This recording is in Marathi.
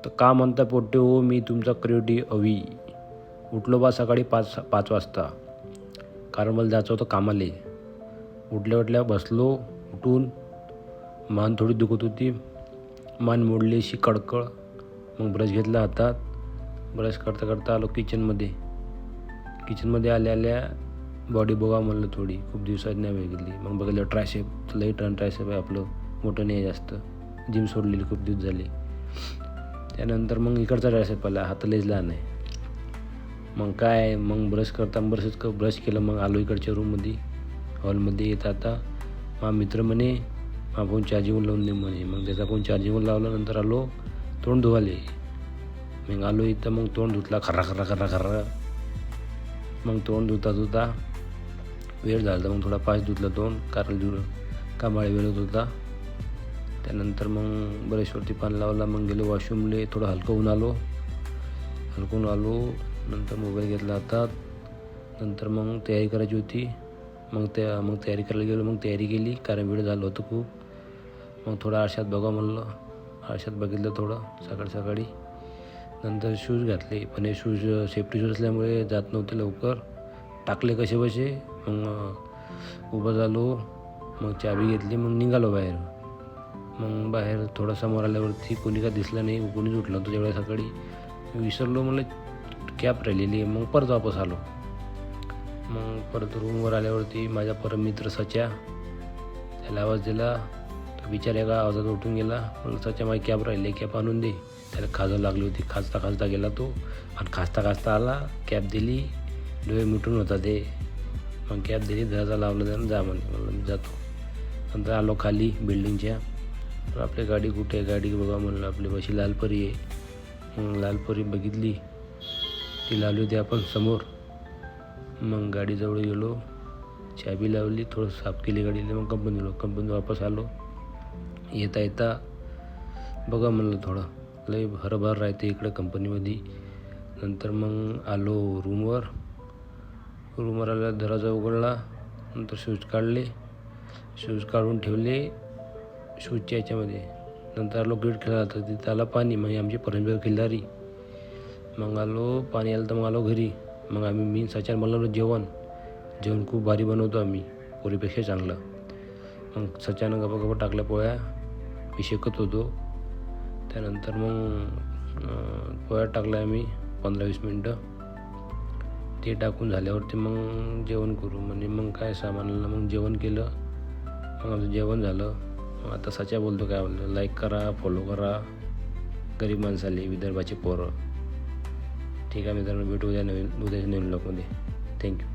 तर का म्हणता पोट्टे हो मी तुमचा क्रिएटिव्ह अवी. उठलो बा सकाळी 5 वाजता, कारण मला जायचं होतं कामाला. उठल्या बसलो, उठून मान थोडी दुखत होती, मान मोडली अशी कडकड. मग ब्रश घेतला हातात, ब्रश करता करता आलो किचनमध्ये आल्या बॉडी बघा म्हणलं थोडी, खूप दिवसात नाही बघितली. मग बघितलं ट्रायसेप, लई टन ट्रायसेप आहे आपलं, मोठं नाही आहे जास्त, जिम सोडलेली खूप दिवस झाली. त्यानंतर मग इकडचा ट्रायसेप आला, हात लईच लहान आहे. मग काय, मग ब्रश केलं. मग आलो इकडच्या रूममध्ये, हॉलमध्ये. येत आता माझा मित्र म्हणे माझा फोन चार्जिंगवर लावून दे म्हणे. मग त्याचा फोन चार्जिंगवर लावला. नंतर आलो तोंड धुवाले. मग आलो इथं, मग तोंड धुतला खर्रा. मग तोंड धुता वेळ झाला. मग थोडा फास्ट धुतलं तोंड, कारण कामाळा वेळ होत होता. त्यानंतर मग ब्रशवरती पाणी लावला. मग गेलो वॉशरूमले, थोडं हलकं होऊन आलो. नंतर मोबाईल घेतला हातात. नंतर मग तयारी करायची होती. मग तयारी करायला गेलो. मग तयारी केली, कारण वेळ झालं होतं खूप. मग थोडं आरशात बघा म्हणलं, आरशात बघितलं थोडं सकाळी. नंतर शूज घातले, पण हे शूज सेफ्टी शूज असल्यामुळे जात नव्हते लवकर. टाकले कसे बसे. मग उभं झालो. मग चाबी घेतली. मग निघालो बाहेर. मग बाहेर थोडं समोर आल्यावरती कोणी का दिसलं नाही, कोणीच उठलं नव्हतं तेवढ्या सकाळी. विसरलो, मला कॅब राहिलेली. मग परत वापस आलो. मग परत रूमवर आल्यावरती माझा परम मित्र सच्या, त्याला आवाज दिला. तो बिचारा एका आवाजात उठून गेला. म्हणलं सच्या माझी कॅब राहिली, कॅब आणून दे. त्याला खाजावं लागली होती. खाजता गेला तो, आणि खाजता आला. कॅब दिली, डोळे मिटून होता ते. मग कॅब दिली, दरवाजा लावला, त्यानं जा म्हणे. म्हणलं मी जातो. नंतर आलो खाली बिल्डिंगच्या. आपली गाडी कुठे आहे, गाडी बघा म्हणलं. आपली बशी लालपरी आहे. मग लालपरी बघितली, ती लावली होती आपण समोर. मग गाडीजवळ गेलो, चाबी लावली, थोडं साफ केली गाडीला. मग कंपनीत वापस आलो. येता बघा म्हणलं थोडं, लई भरभर राहते इकडं कंपनीमध्ये. नंतर मग आलो रूमवर आल्यावर दरवाजा उघडला. नंतर शूज काढून ठेवले शूजच्या याच्यामध्ये. नंतर आलो क्रिकेट खेळायला, तर तिथं आला पाणी, म्हणजे आमची परमेश्वर खिल्लारी. मग आलो, पाणी आलं तर मग आलो घरी. मग मी सचान बनवलं जेवण खूप भारी बनवतो आम्ही, पोरीपेक्षा चांगलं. मग सच्यानं गप्पा टाकल्या पोळ्या, मी शेकत होतो. त्यानंतर मग पोळ्या टाकल्या आम्ही 15-20 मिनटं. ते टाकून झाल्यावरती मग जेवण करू म्हणजे. मग काय सामानला मग जेवण केलं. मग आमचं जेवण झालं. मग आता सच्या बोलतो, काय बोलतो, लाईक करा, फॉलो करा, गरीब माणसाले, विदर्भाचे पोरं. ठीक आहे मित्रांनो, भेटू उद्याच्या नवीन ब्लॉगमध्ये. थँक्यू.